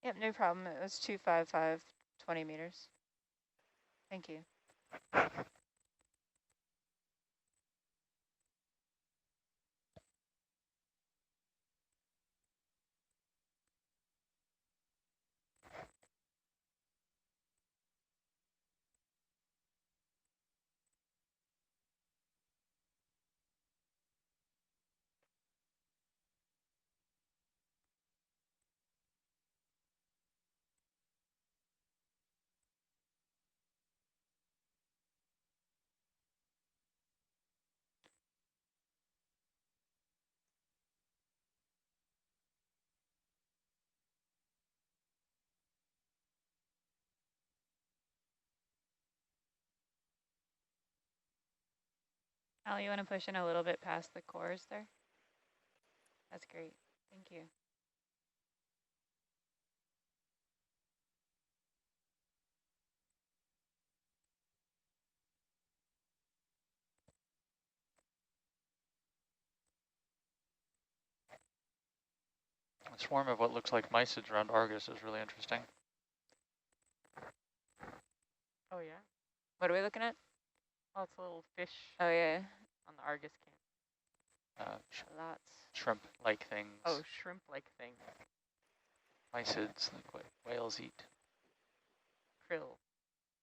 Yep, no problem. It was 255, 20 meters. Thank you. Al, you want to push in a little bit past the cores there? That's great. Thank you. A swarm of what looks like mysids around Argus is really interesting. Oh, yeah? What are we looking at? Oh, it's a little fish Oh, yeah. on the Argus camp. Lots. Shrimp-like things. Oh, shrimp-like thing. Mysids, like what whales eat. Krill.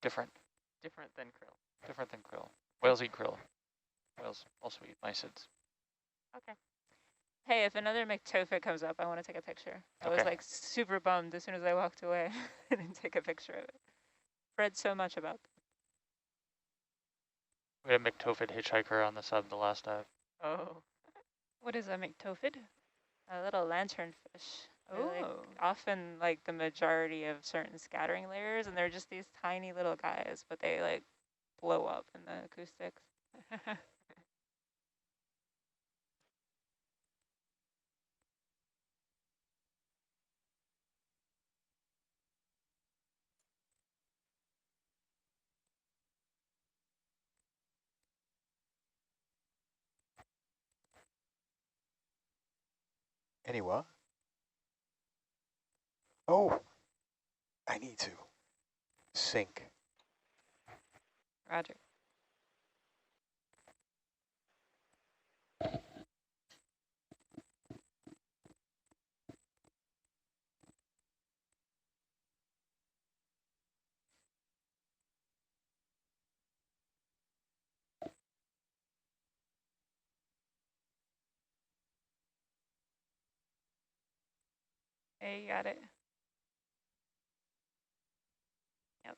Different. Different than krill. Different than krill. Whales eat krill. Whales also eat mysids. Okay. Hey, if another McTophet comes up, I want to take a picture. I Okay. was like super bummed as soon as I walked away. I didn't take a picture of it. Read so much about them. We had a McTophet hitchhiker on the sub the last dive. Oh. What is a McTophet? A little lanternfish. Oh. Like often like the majority of certain scattering layers, and they're just these tiny little guys, but they like blow up in the acoustics. Anyway. Oh, I need to sink. Roger. Hey, you got it. Yep.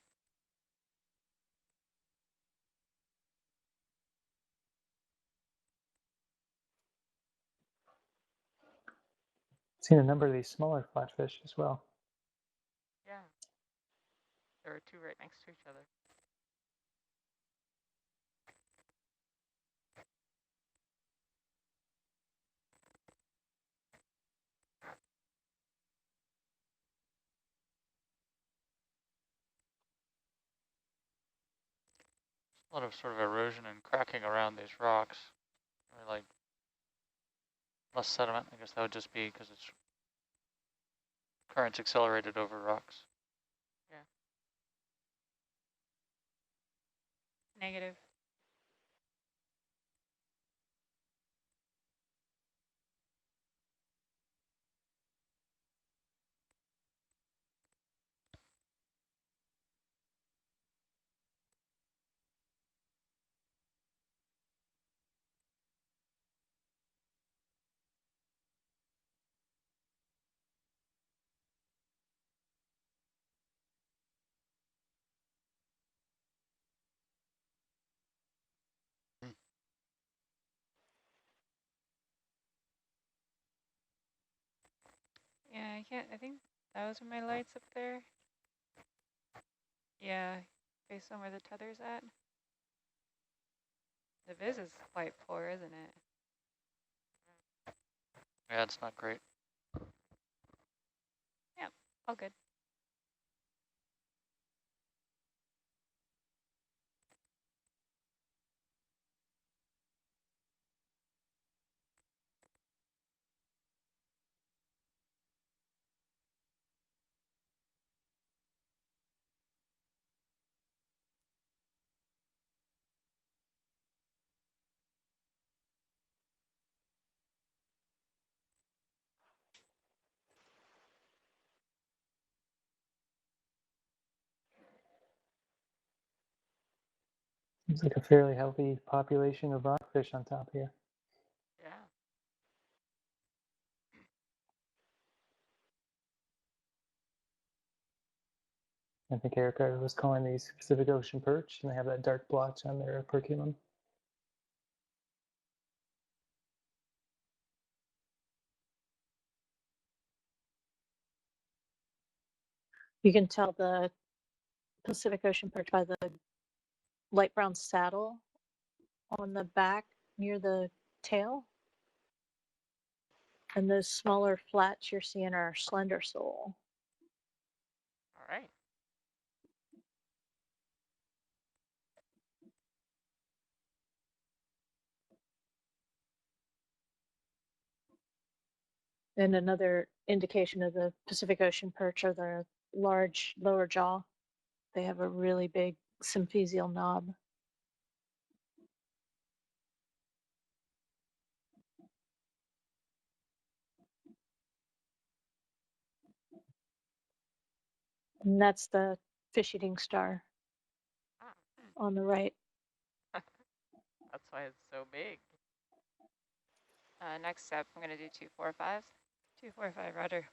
Seen a number of these smaller flatfish as well. Yeah. There are two right next to each other. A lot of sort of erosion and cracking around these rocks. Or like less sediment. I guess that would just be because it's currents accelerated over rocks. Yeah. Negative. Yeah, I can't. I think those are my lights up there. Yeah, based on where the tether's at. The viz is quite poor, isn't it? Yeah, it's not great. Yep, all good. Seems like a fairly healthy population of rockfish on top here. Yeah. I think Erica was calling these Pacific Ocean perch, and they have that dark blotch on their perculum. You can tell the Pacific Ocean perch by the light brown saddle on the back near the tail. And those smaller flats you're seeing are slender sole. All right. And another indication of the Pacific Ocean perch are the large lower jaw. They have a really big symphysial knob. And that's the fish-eating star Ah, on the right. that's why it's so big. Next step, I'm going to do 245. 245, roger.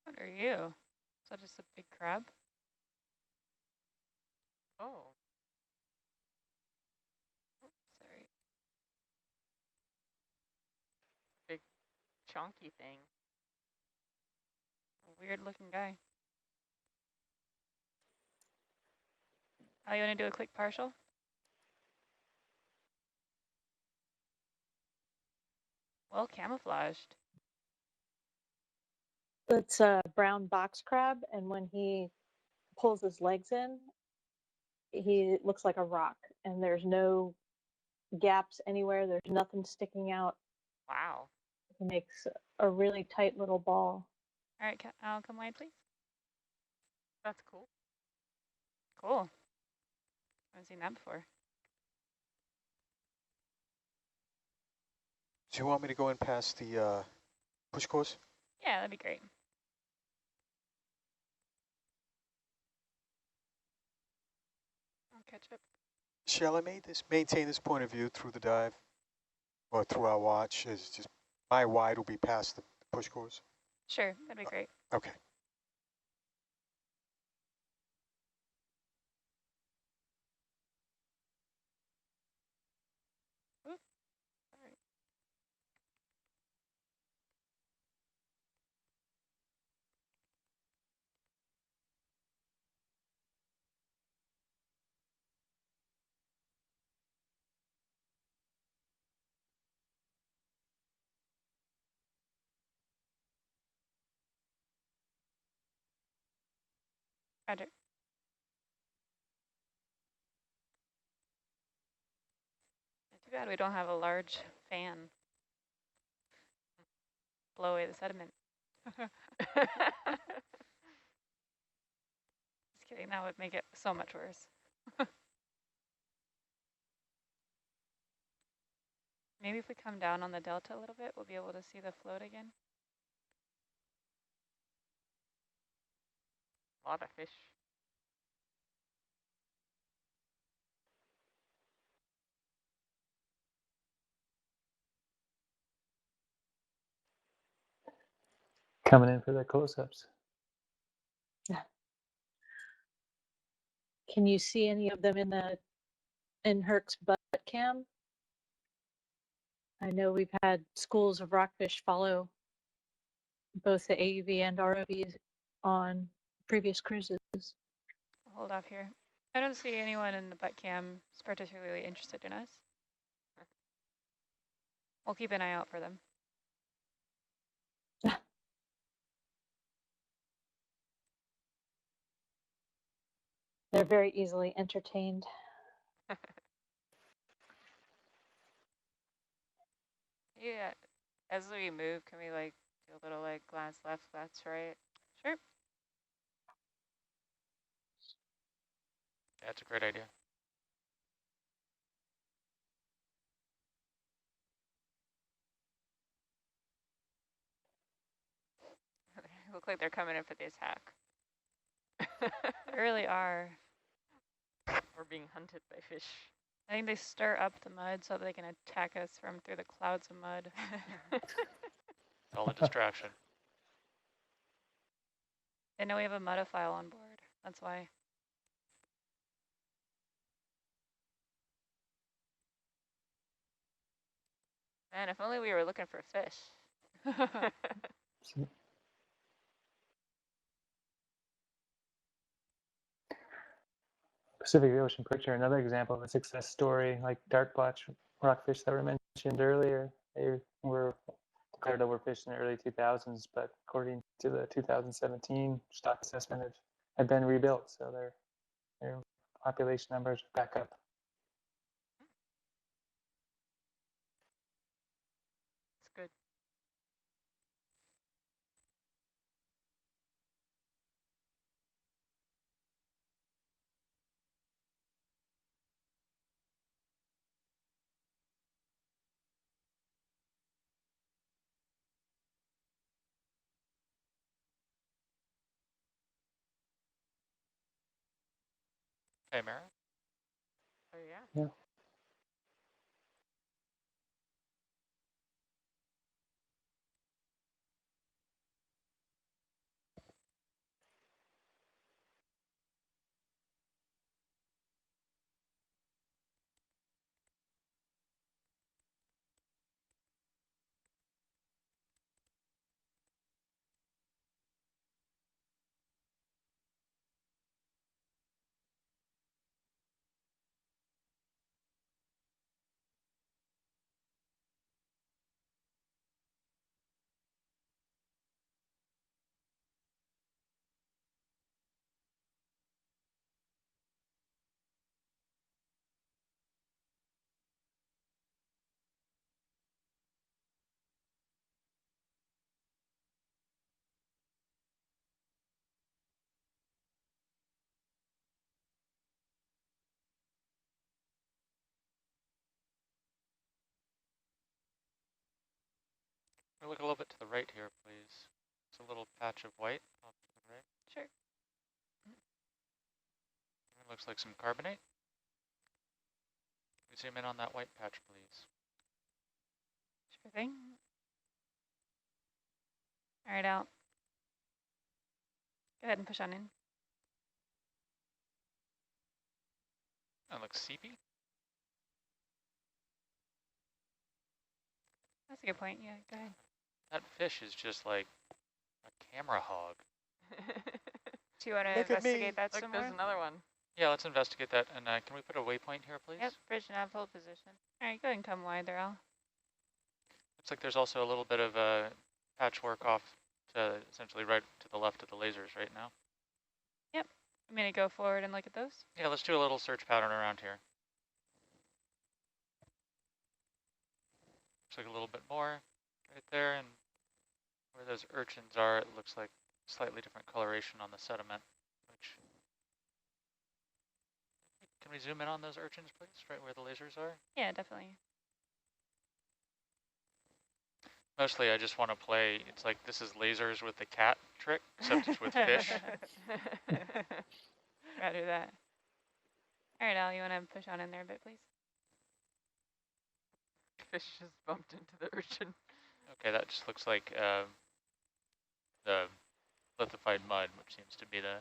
What are you? Is that just a big crab? Oh, Sorry. big chunky thing. A weird looking guy. Oh, you want to do a quick partial? Well camouflaged. It's a brown box crab, and when he pulls his legs in, he looks like a rock, and there's no gaps anywhere. There's nothing sticking out. Wow. He makes a really tight little ball. All right, I'll come wide, please. That's cool. Cool. I haven't seen that before. Do you want me to go in past the push course? Yeah, that'd be great. I'll catch up. Shall I maintain this point of view through the dive or through our watch? Is just my wide will be past the push course? Sure, that'd be great. Okay. Roger. Too bad we don't have a large fan. Blow away the sediment. Just kidding, that would make it so much worse. Maybe if we come down on the delta a little bit, we'll be able to see the float again. A lot of fish. Coming in for the close-ups. Can you see any of them in Herc's butt cam? I know we've had schools of rockfish follow both the AUV and ROVs on previous cruises. Hold off here. I don't see anyone in the butt cam particularly interested in us. We'll keep an eye out for them. They're very easily entertained. Yeah, as we move, can we like do a little like glance left, glance right? Sure. That's a great idea. They look like they're coming in for the attack. They really are. We're being hunted by fish. I think they stir up the mud so that they can attack us from through the clouds of mud. All a distraction. They know we have a mudophile on board. That's why. Man, if only we were looking for fish. Pacific Ocean perch are another example of a success story, like dark blotch rockfish that were mentioned earlier. They were declared overfished in the early 2000s, but according to the 2017 stock assessment, had been rebuilt, so their population numbers are back up. It's good. Hey, Mara. Oh yeah. Yeah. We'll look a little bit to the right here, please. It's a little patch of white off to the right. Sure. It looks like some carbonate. We zoom in on that white patch, please. Sure thing. All right, out. Go ahead and push on in. That looks seepy. That's a good point. Yeah, go ahead. That fish is just like a camera hog. Do you want to Look at me. investigate that Look, some there's more? another one. Yeah, let's investigate that. And can we put a waypoint here, please? Yep, bridge nav, hold position. All right, go ahead and come wide there, Al. Looks like there's also a little bit of patchwork off to essentially right to the left of the lasers right now. Yep, I'm going to go forward and look at those. Yeah, let's do a little search pattern around here. Looks like a little bit more right there, and where those urchins are, it looks like slightly different coloration on the sediment, which, can we zoom in on those urchins, please, right where the lasers are? Yeah, definitely. Mostly I just want to play, it's like this is lasers with the cat trick, except it's with fish. Roger that. All right, Al, you want to push on in there a bit, please? Fish just bumped into the urchin. Okay, that just looks like the lithified mud, which seems to be the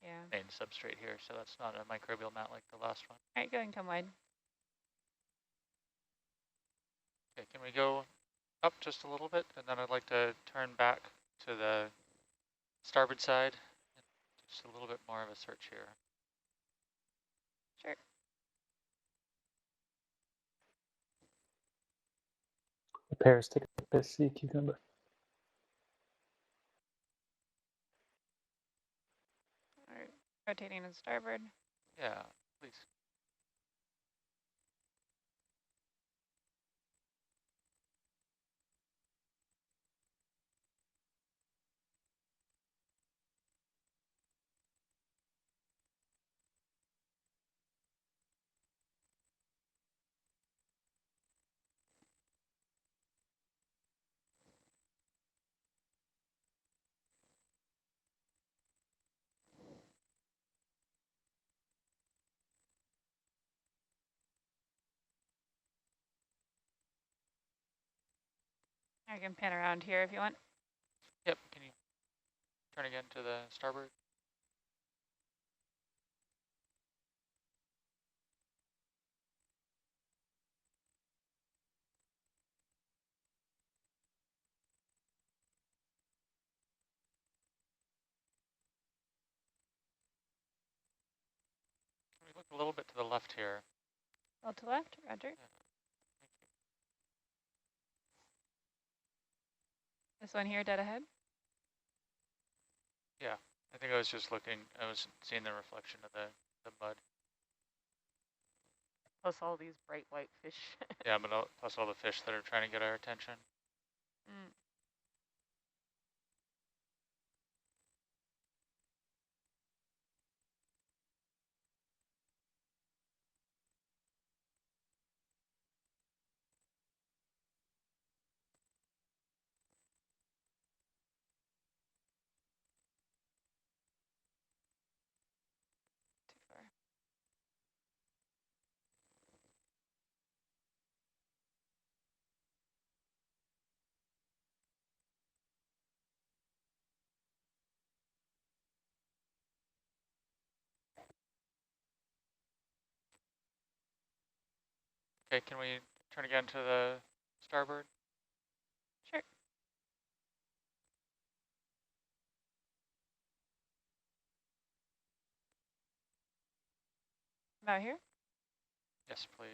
Yeah. main substrate here, so that's not a microbial mat like the last one. All right, go ahead and come wide. Okay, can we go up just a little bit, and then I'd like to turn back to the starboard side and just a little bit more of a search here. Sure. The Paris take a piss, sea cucumber. All right, rotating to starboard. Yeah, please. I can pan around here if you want. Yep, can you turn again to the starboard? Can we look a little bit to the left here? A little to left, roger. Yeah, This one here, dead ahead. yeah, I think I was just looking, I was seeing the reflection of the mud. Plus all these bright white fish. Yeah, but plus all the fish that are trying to get our attention. Mm. Too far. Okay, can we turn again to the starboard? Sure. About here. Yes, please.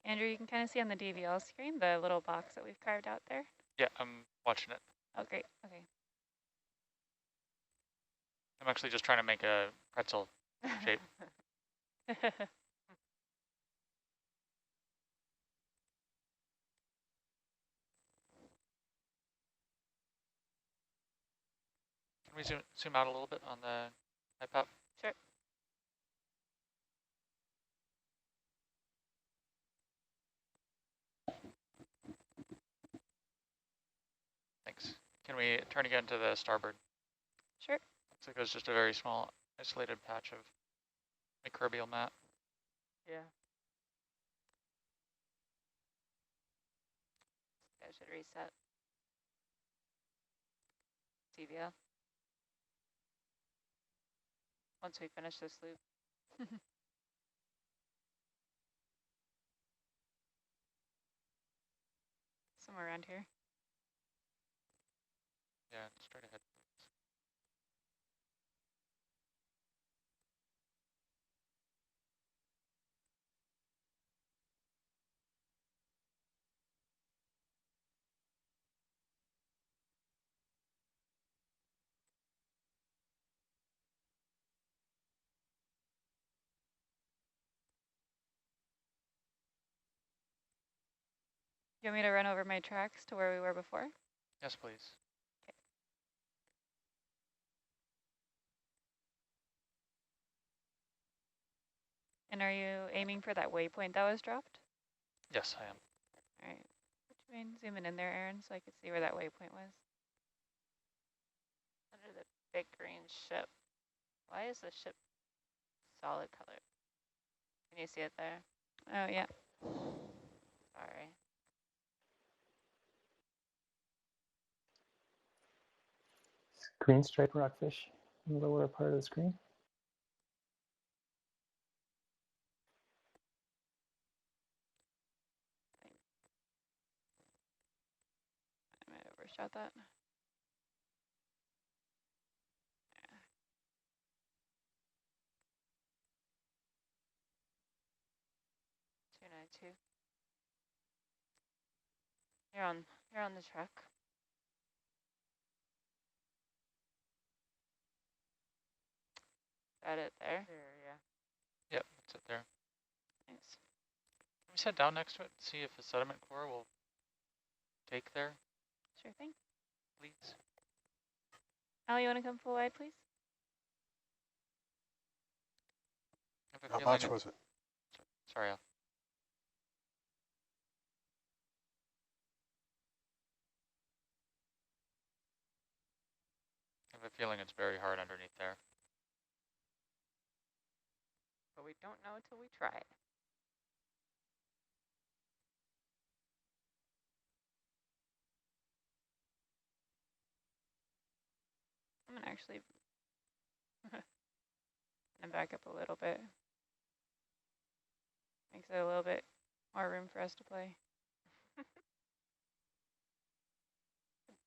Andrew, you can kind of see on the DVL screen the little box that we've carved out there. Yeah, I'm watching it. Oh, great. Okay. I'm actually just trying to make a pretzel shape. Can we zoom out a little bit on the iPad? Sure. Thanks. Can we turn again to the starboard? Sure. Looks like it was just a very small isolated patch of microbial mat. Yeah. I should reset. DVL. Once we finish this loop. Somewhere around here. Yeah, straight ahead. You want me to run over my tracks to where we were before? Yes, please. And are you aiming for that waypoint that was dropped? Yes, I am. All right. Would you mind zooming in there, Aaron, so I could see where that waypoint was? Under the big green ship. Why is the ship solid color? Can you see it there? Oh, yeah. Sorry. Green striped rockfish in the lower part of the screen. I might have overshot that. Yeah. 292. You're on the truck. Got it there. There, yeah. Yep, that's it there. Nice. Can we sit down next to it and see if the sediment core will take there, Sure thing. please? Al, you want to come full wide, please? I have a How feeling much was it? Sorry, Al. I have a feeling it's very hard underneath there. But we don't know until we try it. I'm going to actually and back up a little bit. Makes it a little bit more room for us to play.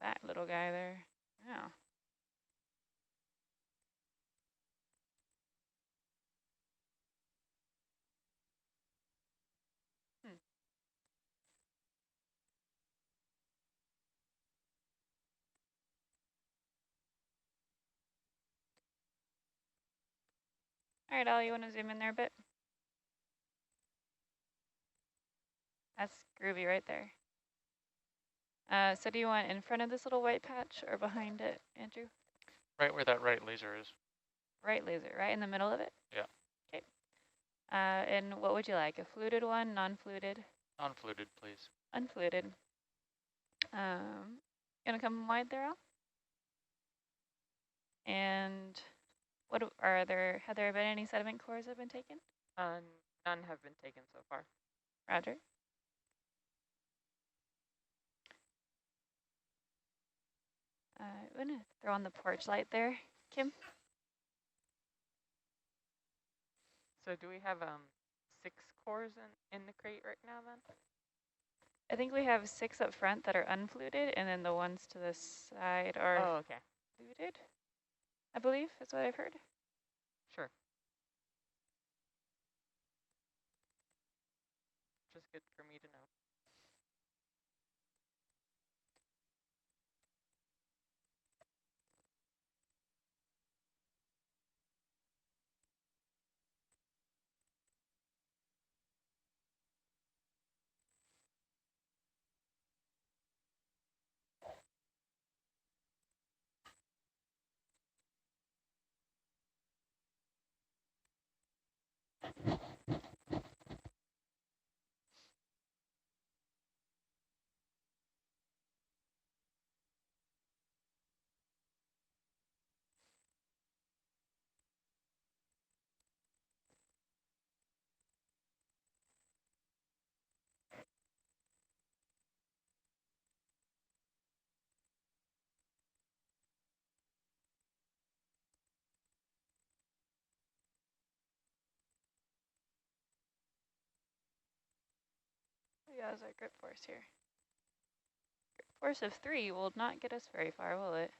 That little guy there. Yeah. All right, Al, you want to zoom in there a bit? That's groovy right there. So do you want in front of this little white patch or behind it, Andrew? Right where that right laser is. Right laser, right in the middle of it? Yeah. Okay. And what would you like? A fluted one, non-fluted? Non-fluted, please. Unfluted. Gonna come wide there, Al? And what have there been any sediment cores that have been taken? None have been taken so far. Roger. I'm gonna throw on the porch light there, Kim. So do we have 6 cores in the crate right now then? I think we have 6 up front that are unfluted, and then the ones to the side are Oh, okay. fluted, I believe, is what I've heard. Sure. Just good for me to know. Yeah, how's our grip force here? Grip force of 3 will not get us very far, will it?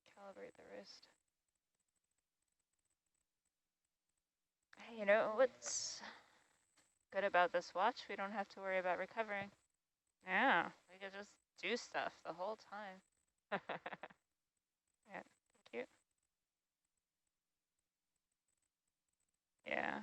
Calibrate the wrist. Hey, you know what's good about this watch? We don't have to worry about recovering. Yeah, we could just do stuff the whole time. Yeah, thank you. Yeah.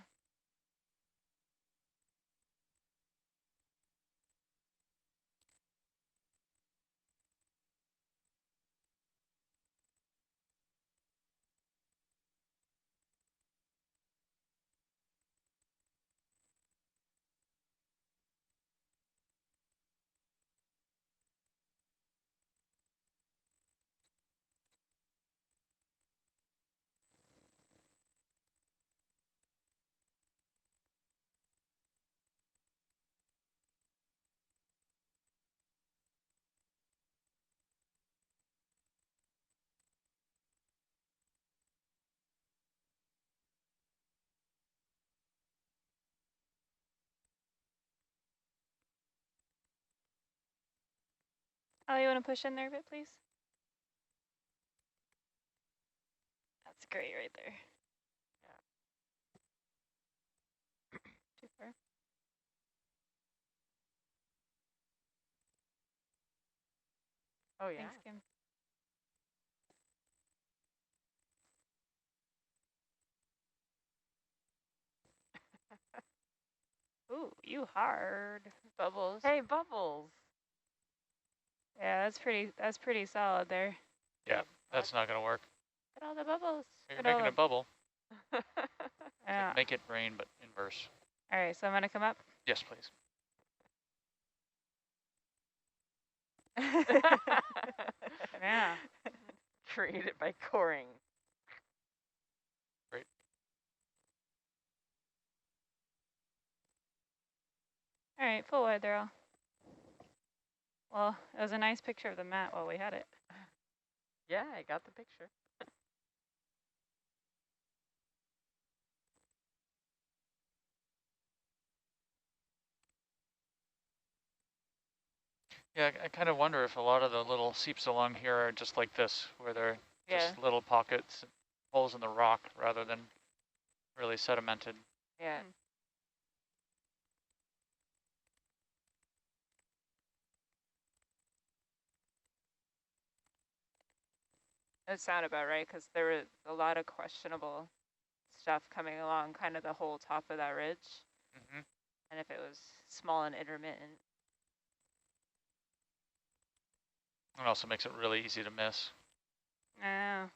Oh, you want to push in there a bit, please? That's great right there. Yeah. Too far. Oh yeah. Thanks, Kim. Ooh, you hard. Bubbles. Hey, Bubbles. Yeah, that's pretty solid there. Yeah, that's not going to work. Get all the bubbles. You're Get all making a the- bubble. Yeah. Make it rain, but inverse. All right, so I'm gonna come up. Yes, please. Yeah. Created by coring. Great. All right, full wide there all. Well, it was a nice picture of the mat while we had it. Yeah, I got the picture. Yeah, I kind of wonder if a lot of the little seeps along here are just like this, where they're just little pockets, holes in the rock, rather than really sedimented. Yeah. That sounded about right because there was a lot of questionable stuff coming along kind of the whole top of that ridge. Mm-hmm. And if it was small and intermittent. It also makes it really easy to miss. Yeah.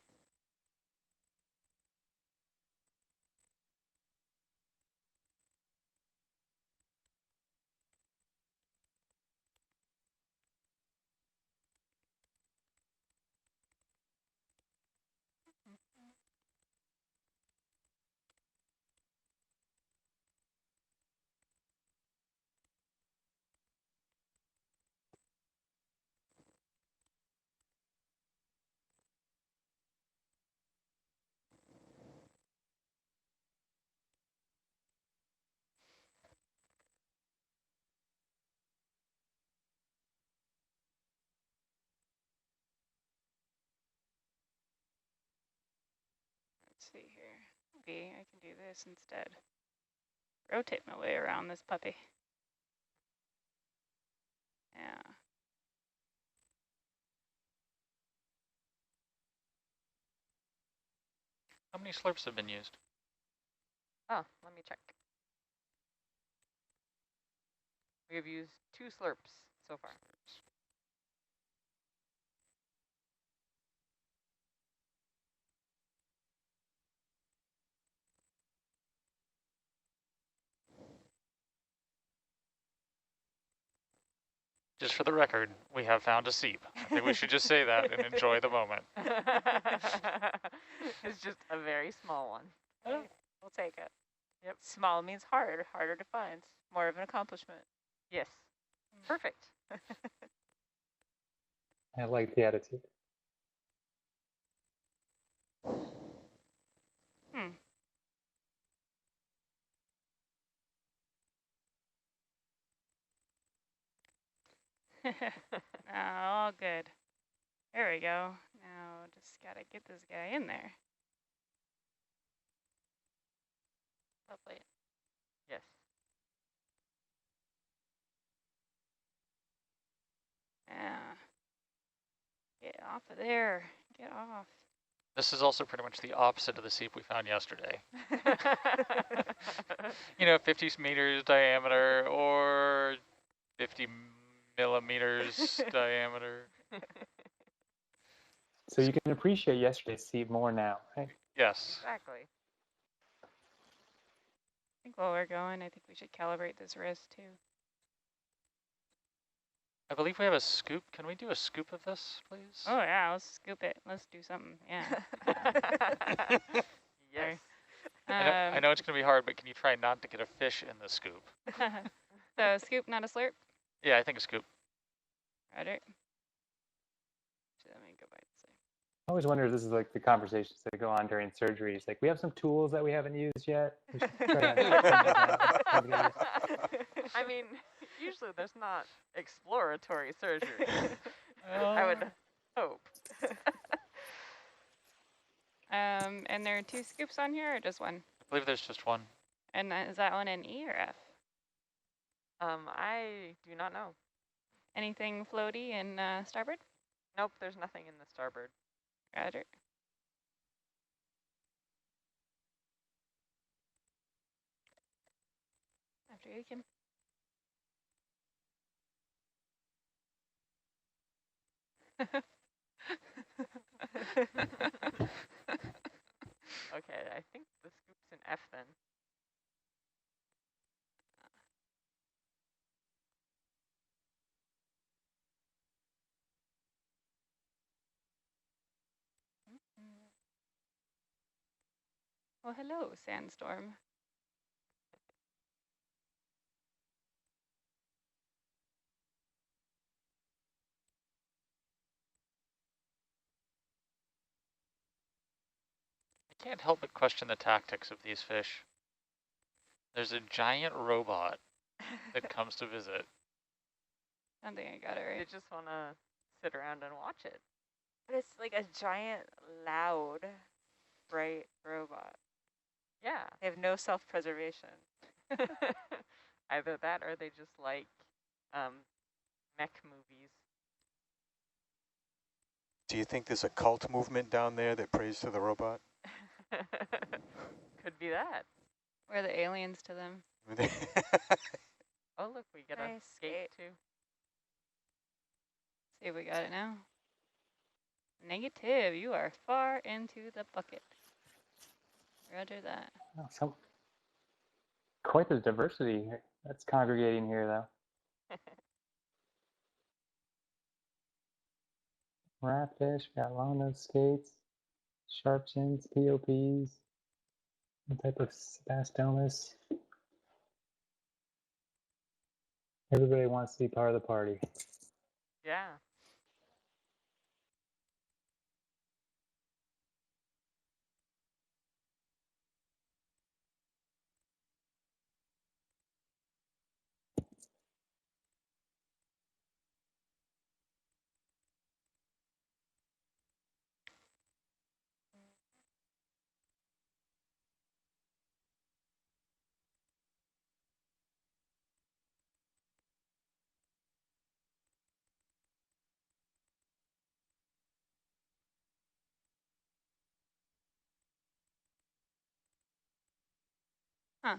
Let's see here. Maybe I can do this instead. Rotate my way around this puppy. Yeah. How many slurps have been used? Oh, let me check. We have used 2 slurps so far. Just for the record, we have found a seep. I think we should just say that and enjoy the moment. It's just a very small one. Oh, we'll take it. Yep. Small means hard, harder to find. More of an accomplishment. Yes. Perfect. I like the attitude. All good. There we go. Now just gotta get this guy in there. Lovely. Yes. Yeah. Get off of there. Get off. This is also pretty much the opposite of the seep we found yesterday. 50 meters diameter or 50 millimeters diameter. So you can appreciate yesterday's seep more now, right? Yes. Exactly. I think while we're going, I think we should calibrate this wrist too. I believe we have a scoop. Can we do a scoop of this, please? Oh yeah, let's scoop it. Let's do something. Yeah. Yes. I know it's going to be hard, but can you try not to get a fish in the scoop? So scoop, not a slurp. Yeah, I think a scoop. Roger. So let me go by this way. I always wonder if this is like the conversations that go on during surgeries. Like, we have some tools that we haven't used yet. We should try I mean, usually there's not exploratory surgery. I would hope. And there are 2 scoops on here or just one? I believe there's just one. And is that one in E or F? I do not know. Anything floaty in starboard? Nope, there's nothing in the starboard. Roger. After you, Kim. Okay, I think the scoop's in F then. Well, hello, sandstorm. I can't help but question the tactics of these fish. There's a giant robot that comes to visit. I think I got it They right. just want to sit around and watch it. But it's like a giant, loud, bright robot. Yeah. They have no self-preservation. Either that or they just like mech movies. Do you think there's a cult movement down there that prays to the robot? Could be that. We're the aliens to them. Oh, look, we get Nice a skate too. See if we got it now. Negative. You are far into the bucket. Roger that. Oh, so quite the diversity that's congregating here, though. Ratfish, got long nose skates, sharp chins, POPs, one type of Sebastomus. Everybody wants to be part of the party. Yeah. Huh.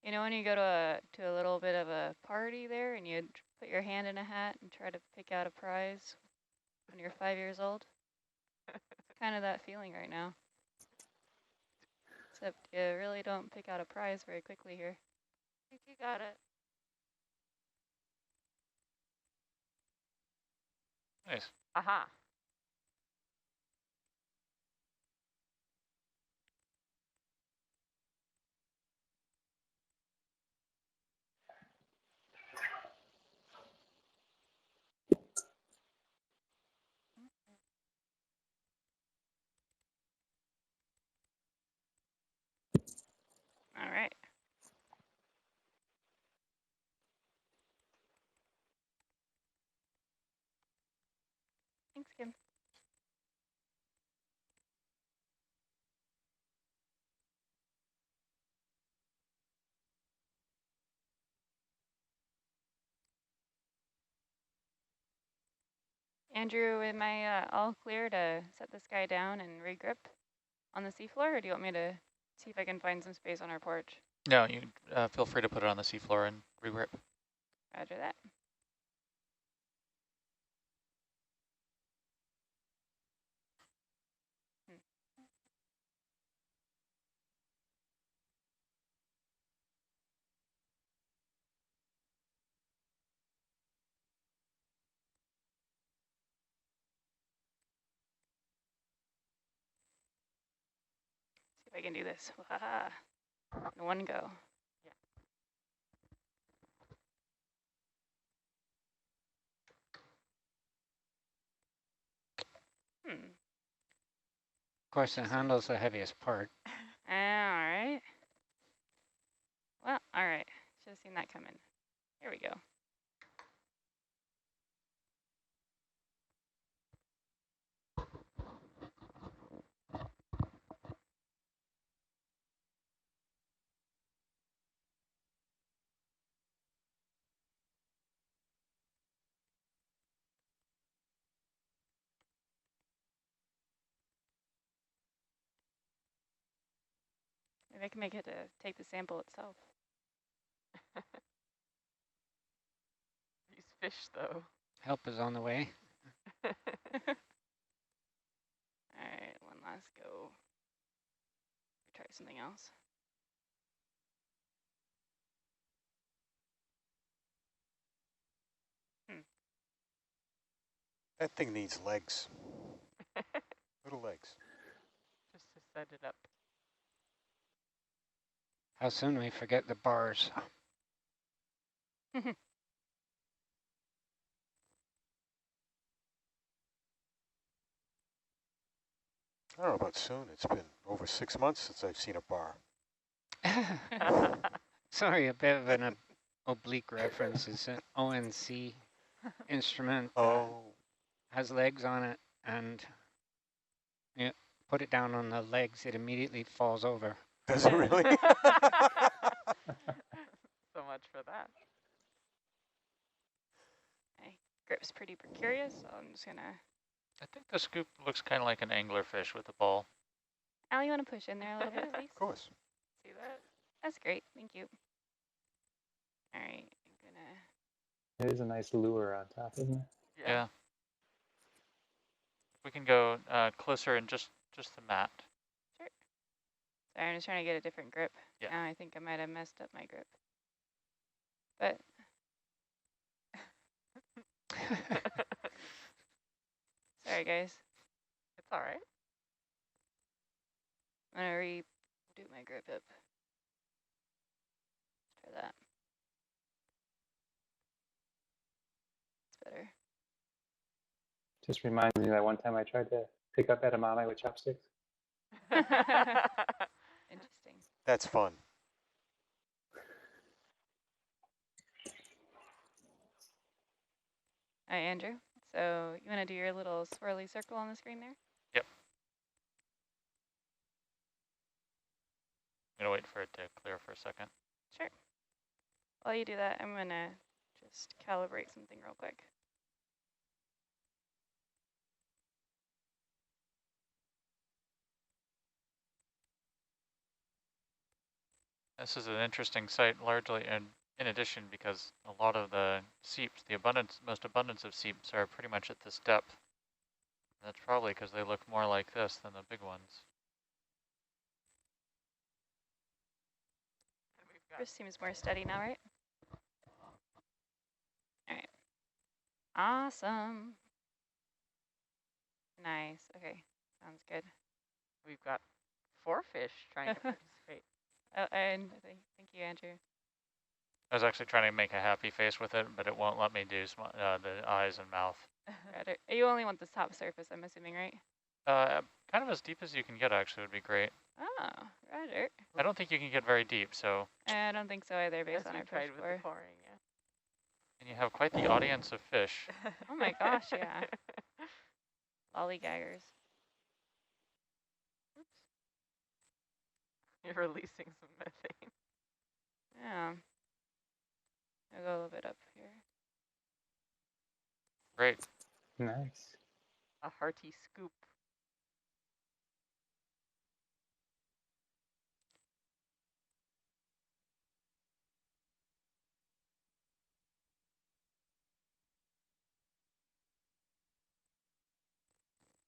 You know when you go to a little bit of a party there and you put your hand in a hat and try to pick out a prize when you're 5 years old? It's kind of that feeling right now. Except you really don't pick out a prize very quickly here. I think you got it. Nice. Aha. All right. Thanks, Kim. Andrew, am I all clear to set this guy down and regrip on the seafloor, or do you want me to see if I can find some space on our porch? No, you feel free to put it on the seafloor and regrip. Roger that. See if I can do this. In one go. Of course, the handle's the heaviest part. All right. Well, all right. Should have seen that coming. Here we go. Maybe I can make it to take the sample itself. These fish, though. Help is on the way. All right, one last go. Try something else. That thing needs legs. Little legs. Just to set it up. How soon we forget the bars. I don't know about soon. It's been over 6 months since I've seen a bar. Sorry, a bit of an oblique reference. It's an ONC instrument. Oh, Has legs on it, and you put it down on the legs, it immediately falls over. does it really? So much for that. My grip's pretty precarious, so I'm just gonna. I think the scoop looks kind of like an anglerfish with a ball. Al, you want to push in there a little bit, please? Of course. See that? That's great. Thank you. All right, I'm gonna. It is a nice lure on top, isn't it? Yeah. We can go closer and just the mat. Sure. Sorry, I'm just trying to get a different grip. Yeah. Now I think I might have messed up my grip. But sorry, guys. It's all right. I'm gonna redo my grip up. Try that. It's better. Just reminds me that one time I tried to pick up edamame with chopsticks. Interesting. That's fun. All right, Andrew. So you want to do your little swirly circle on the screen there? Yep. I'm going to wait for it to clear for a second. Sure. While you do that, I'm going to just calibrate something real quick. This is an interesting site, largely in addition, because a lot of the seeps, most abundance of seeps are pretty much at this depth. That's probably because they look more like this than the big ones. This seems more steady now, right? All right. Awesome. Nice. Okay. Sounds good. We've got 4 fish trying to participate. Oh, and thank you, Andrew. I was actually trying to make a happy face with it, but it won't let me do the eyes and mouth. Roger. You only want the top surface, I'm assuming, right? Kind of as deep as you can get, actually, would be great. Oh, Roger. I don't think you can get very deep, so. I don't think so either, based Yes, on we our tried push with for. the pouring, yeah. And you have quite the audience of fish. Oh my gosh, yeah. Lollygaggers. Oops. You're releasing some methane. Yeah. I'll go a little bit up here. Great. Nice. A hearty scoop.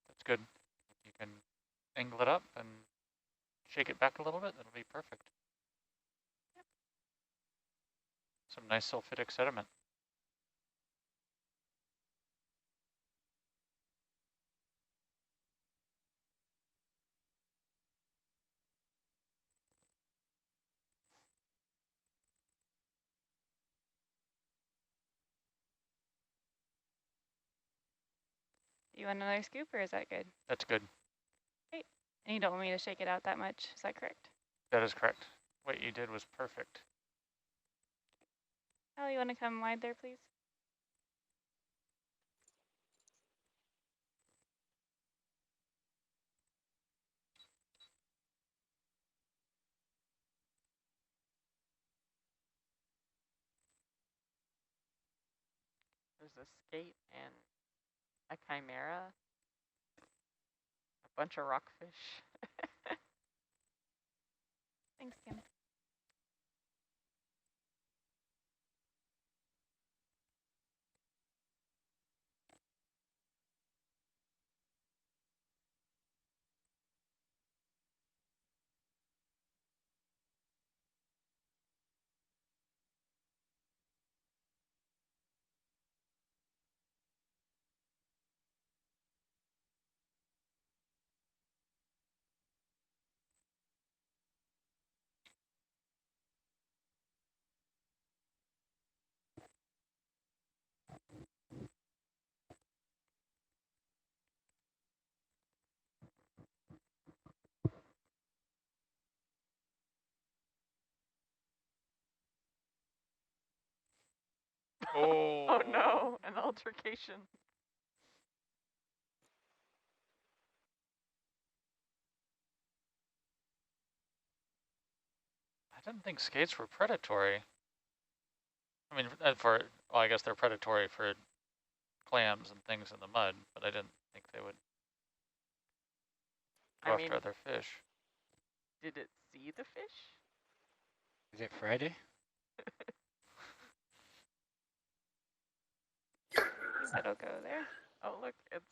That's good. You can angle it up and shake it back a little bit. That'll be perfect. Yep. Some nice sulfidic sediment. You want another scoop, or is that good? That's good. Great. And you don't want me to shake it out that much, is that correct? That is correct. What you did was perfect. Al, you want to come wide there, please? There's a skate and a chimera. A bunch of rockfish. Thanks, Kim. Oh. Oh no, an altercation. I didn't think skates were predatory. I mean, well, I guess they're predatory for clams and things in the mud, but I didn't think they would go after other fish. Did it see the fish? Is it Friday? He said, "I'll go there." Oh look, it's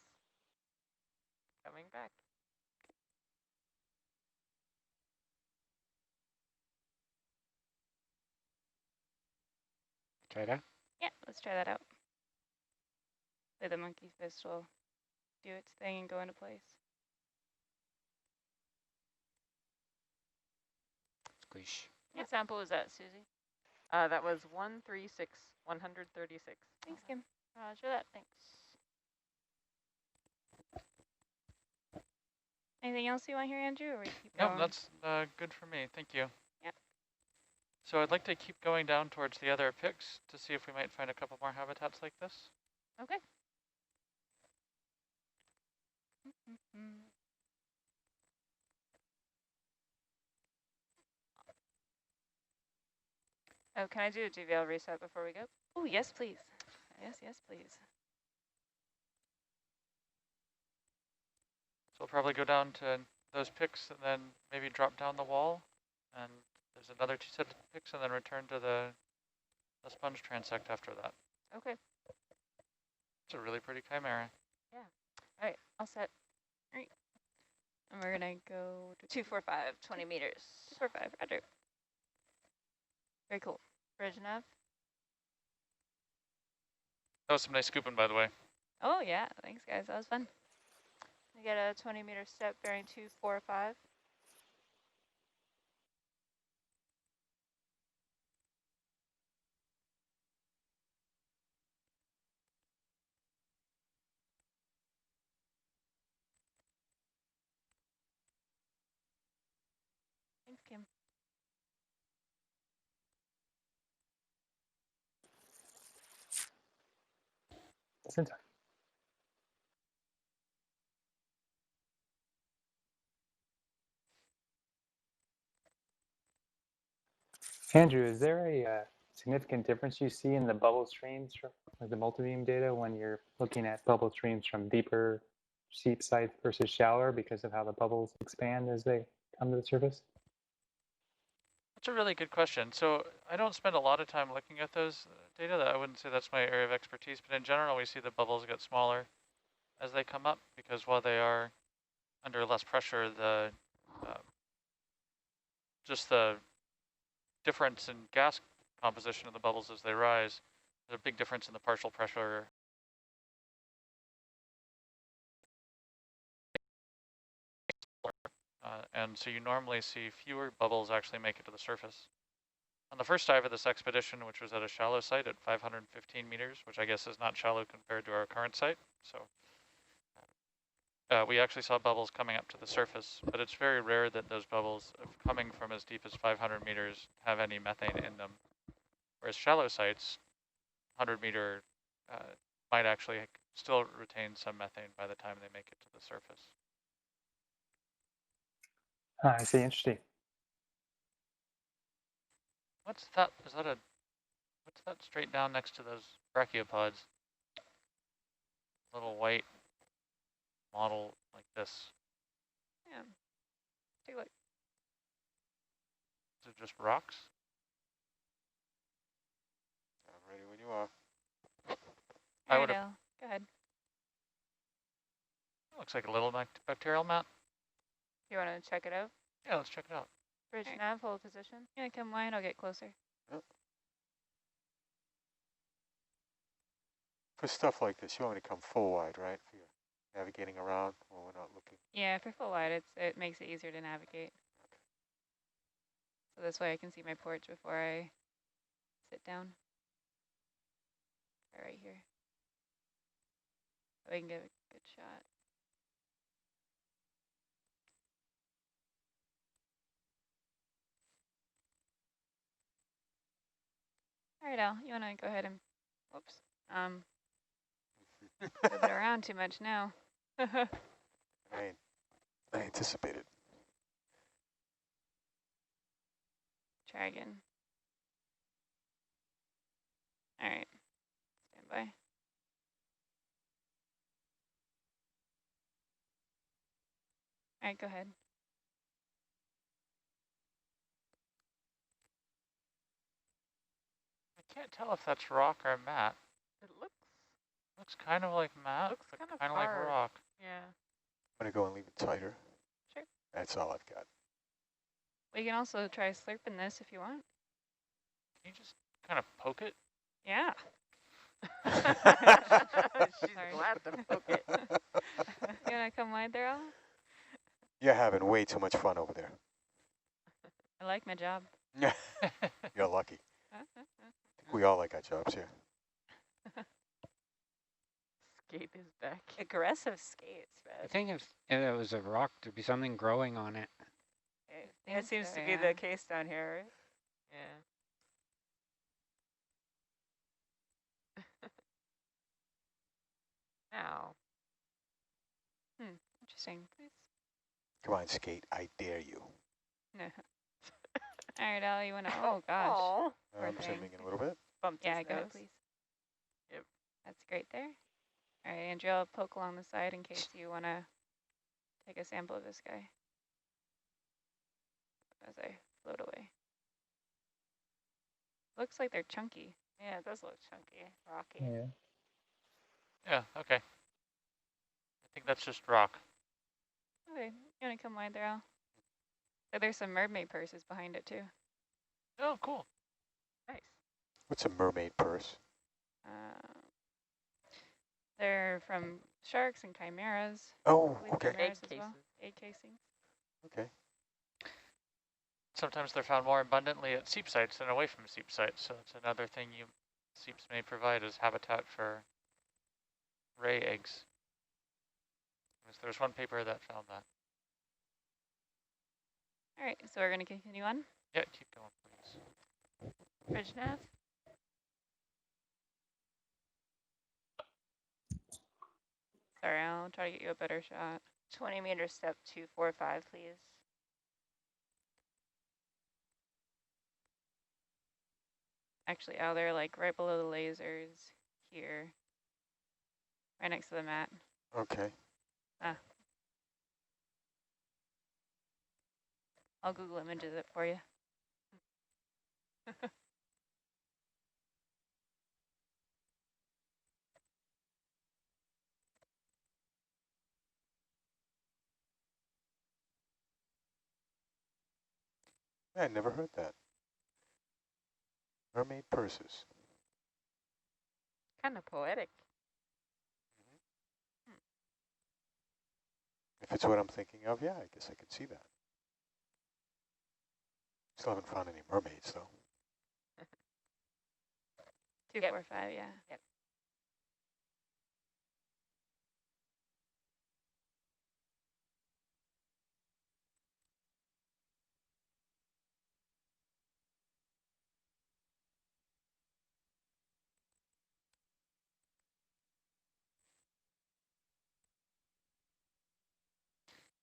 coming back. Try that? Yeah, let's try that out. Hopefully the monkey fist will do its thing and go into place. Squish. What sample was that, Susie? That was 136. Thanks, Kim. Roger that, thanks. Anything else you want here, Andrew, or we keep going? No, that's good for me. Thank you. Yeah. So I'd like to keep going down towards the other picks to see if we might find a couple more habitats like this. Okay. Oh, can I do a GVL reset before we go? Oh, yes, please. Yes, yes, please. So we'll probably go down to those picks and then maybe drop down the wall. And there's another 2 sets of picks and then return to the sponge transect after that. Okay. It's a really pretty chimera. Yeah. All right, all set. All right. And we're going to go to 245, 20 meters. 245, roger. Very cool. Bridge nav. That was some nice scooping, by the way. Oh, yeah. Thanks, guys. That was fun. We get a 20-meter step bearing 245. Thanks, Kim. Since Andrew, is there a significant difference you see in the bubble streams, like the multibeam data, when you're looking at bubble streams from deeper seep sites versus shallower because of how the bubbles expand as they come to the surface? That's a really good question. So I don't spend a lot of time looking at those data. I wouldn't say that's my area of expertise, but in general, we see the bubbles get smaller as they come up because while they are under less pressure, just the difference in gas composition of the bubbles as they rise, there's a big difference in the partial pressure. And so you normally see fewer bubbles actually make it to the surface. On the first dive of this expedition, which was at a shallow site at 515 meters, which I guess is not shallow compared to our current site, so we actually saw bubbles coming up to the surface, but it's very rare that those bubbles coming from as deep as 500 meters have any methane in them. Whereas shallow sites, 100-meter, might actually still retain some methane by the time they make it to the surface. I see, interesting. What's that? What's that straight down next to those brachiopods? Little white model like this. Yeah. Take a look. it just rocks? I'm ready when you are. I All would right, have. Al, go ahead. Looks like a little bacterial mat. You want to check it out? Yeah, let's check it out. Bridge Alright. nav, hold position. Yeah, come wide, I'll get closer. For stuff like this, you want me to come full wide, right? For your navigating around when we're not looking. Yeah, for full wide, it makes it easier to navigate. So this way I can see my porch before I sit down. Right here. So I can get a good shot. All right, Al, you want to go ahead and, whoops, move it around too much now. I anticipated. Try again. All right, stand by. All right, go ahead. I can't tell if that's rock or mat. It Looks kind of like mat, looks but kind of kind of like hard. rock. Yeah. I'm going to go and leave it tighter. Sure. That's all I've got. We can also try slurping this if you want. Can you just kind of poke it? Yeah. She's Sorry. glad to poke it. You want to come wide there, Al? You're having way too much fun over there. I like my job. You're lucky. We all like our jobs here. Skate is back. Aggressive skates, I Red. think if it was a rock, there'd be something growing on it. That seems so, to be yeah. the case down here, right? Yeah. Now. Interesting. Please. Come on, skate. I dare you. No. All right, Al, you want to, oh gosh. Aw. Poor I'm thing. zooming in a little bit. Bumped Yeah, his go ahead, nose. please. Yep. That's great there. All right, Andrew, I'll poke along the side in case you want to take a sample of this guy as I float away. Looks like they're chunky. Yeah, it does look chunky, rocky. Yeah. Yeah, okay. I think that's just rock. Okay, you want to come wide there, Al? So there's some mermaid purses behind it too. Oh, cool. Nice. What's a mermaid purse? They're from sharks and chimeras. Oh, I believe okay. chimeras Egg as well. cases. Egg casings. Okay. Sometimes they're found more abundantly at seep sites than away from seep sites, so it's another thing seeps may provide as habitat for ray eggs. There's one paper that found that. All right, so we're going to continue on. Yeah, keep going, please. Bridge nav. Sorry, I'll try to get you a better shot. 20 meter step 245, please. Actually, Al, they're like right below the lasers here, right next to the mat. Okay. I'll Google images it for you. I never heard that. Mermaid purses. Kind of poetic. If it's what I'm thinking of, yeah, I guess I could see that. Still haven't found any mermaids, though. 245, yeah. Yep.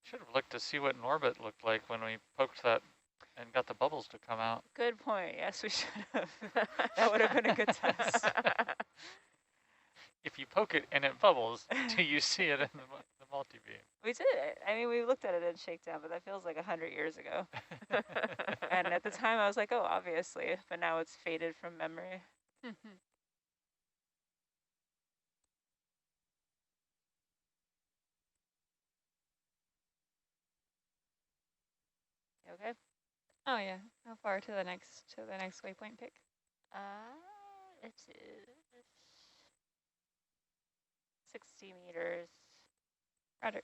Should have looked to see what an orbit looked like when we poked that and got the bubbles to come out. Good point. Yes, we should have. That would have been a good test. If you poke it and it bubbles, do you see it in the multi-beam. We did it. I mean, we looked at it in shakedown, but that feels like 100 years ago. And at the time, I was like, oh, obviously. But now it's faded from memory. You okay? Oh yeah. How far to the next waypoint pick? It is 60 meters. Roger.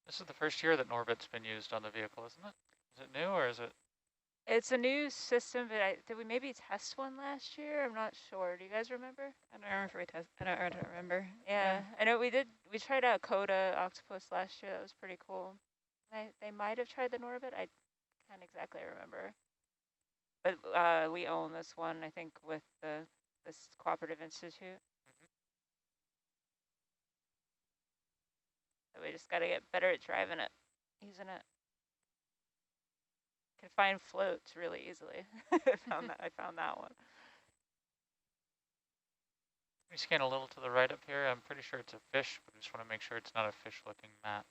This is the first year that Norbit's been used on the vehicle, isn't it? Is it new or is it? It's a new system, but did we maybe test one last year? I'm not sure. Do you guys remember? I don't remember if we test. I don't remember. Yeah, I know we did. We tried out Coda Octopus last year. That was pretty cool. They might have tried the Norbit. I can't exactly remember. But we own this one, I think, with this Cooperative Institute. So we just got to get better at driving it, using it. Can find floats really easily. I found that one. We scan a little to the right up here. I'm pretty sure it's a fish, but I just want to make sure it's not a fish-looking mat.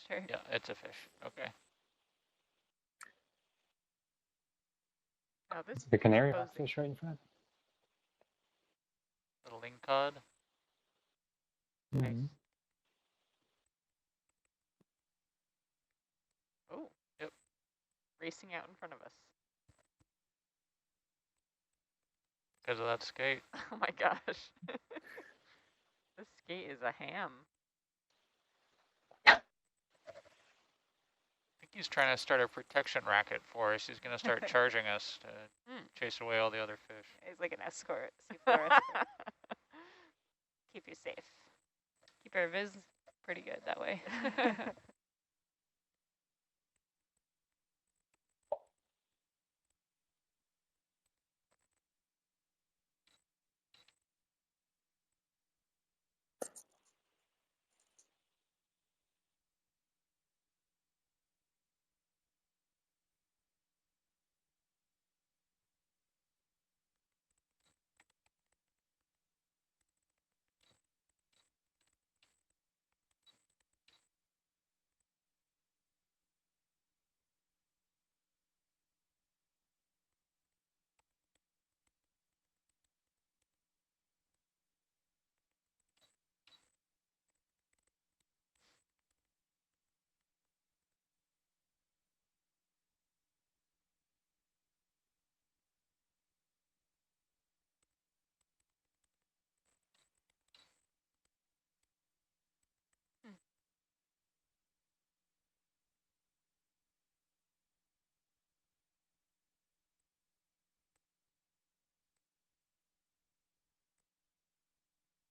Sure. Yeah, it's a fish. Okay. Now this The canary posing. rockfish right in front. Little lingcod. Mm-hmm. Oh. Yep. Racing out in front of us. Because of that skate. Oh my gosh. This skate is a ham. I think he's trying to start a protection racket for us. He's going to start charging us to chase away all the other fish. It's like an escort. Seafloor escort. Keep you safe. Keep our viz pretty good that way.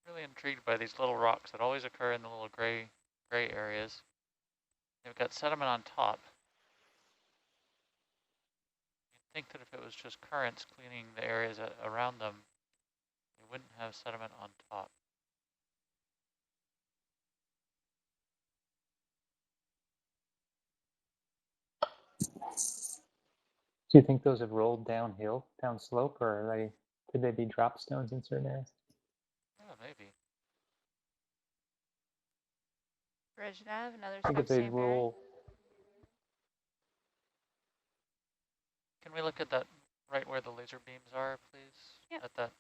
Really intrigued by these little rocks that always occur in the little gray areas. They've got sediment on top. You'd think that if it was just currents cleaning the areas around them, they wouldn't have sediment on top. Do you think those have rolled downhill, down slope, or could they be drop stones in certain areas? Yeah, maybe. Bridge nav, another I think if they same bearing. roll, Can we look at that right where the laser beams are, please? Yep. At that.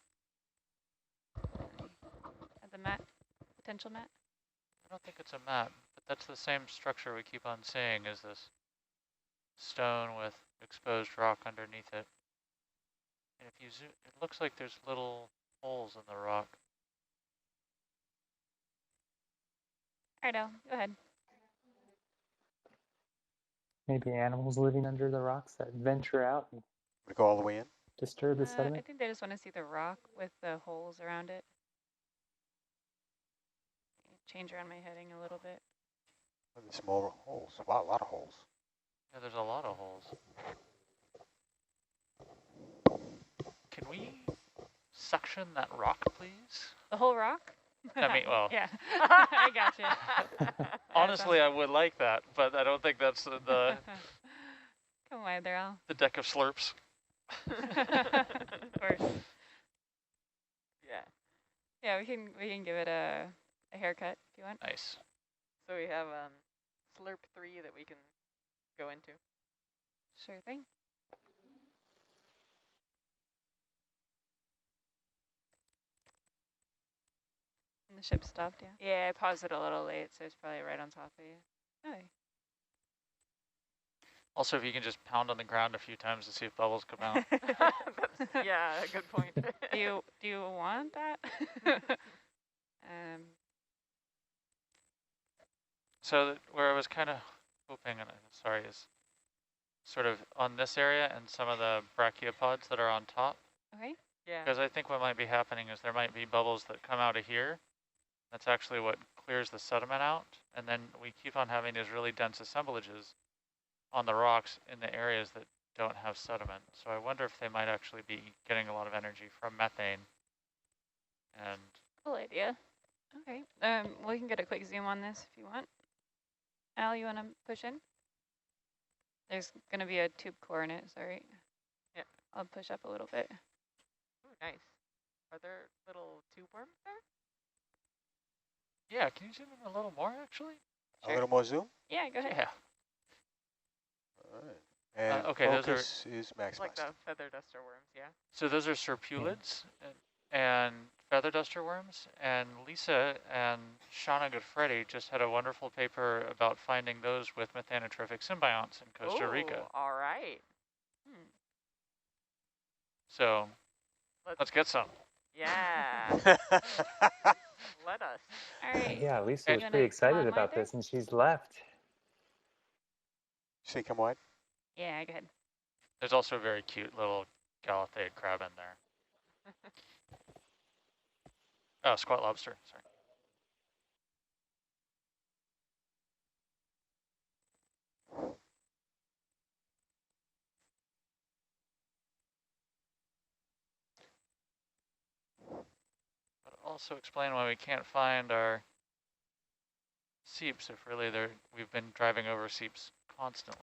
At the mat, potential mat. I don't think it's a map, but that's the same structure we keep on seeing, is this stone with exposed rock underneath it. And if you zoom, it looks like there's little holes in the rock. All right, Al, go ahead. maybe animals living under the rocks that venture out and Would it go all the way in? disturb the I sediment? think they just want to see the rock with the holes around it. Change around my heading a little bit. The smaller holes. Wow, a lot of holes. Yeah, there's a lot of holes. Can we suction that rock, please? The whole rock? I mean, well, yeah, I got you. honestly, I would like that, but I don't think that's the Come on, there, Al. the deck of slurps. Of course. Yeah. Yeah, we can give it a haircut if you want. Nice. So we have slurp 3 that we can go into. Sure thing. And the ship stopped, yeah. Yeah, I paused it a little late, so it's probably right on top of you. Oh. Also, if you can just pound on the ground a few times to see if bubbles come out. Yeah, good point. do you want that? So where I was kind of hoping, and I'm sorry, is sort of on this area and some of the brachiopods that are on top. Okay. Yeah. Because I think what might be happening is there might be bubbles that come out of here. That's actually what clears the sediment out. And then we keep on having these really dense assemblages on the rocks in the areas that don't have sediment. So I wonder if they might actually be getting a lot of energy from methane. And cool idea. Okay. We can get a quick zoom on this if you want. Al, you want to push in? There's going to be a tube core in it, sorry. Yeah. I'll push up a little bit. Ooh, nice. Are there little tube worms there? yeah, can you zoom in a little more actually? A little more zoom? Yeah, go ahead. Yeah. All right. And okay, those focus is maximized. It's like the feather duster worms, yeah. So those are serpulids and feather duster worms. And Lisa and Shauna Goodfreddy just had a wonderful paper about finding those with methanotrophic symbionts in Costa Rica. All right. So let's get some. Yeah. Let us. All right. Yeah, Lisa You was wanna pretty come excited on about wide there? this, and she's left. Say come wide. Yeah, go ahead. There's also a very cute little galathid crab in there. Oh, squat lobster, sorry. But also explain why we can't find our seeps if really we've been driving over seeps constantly.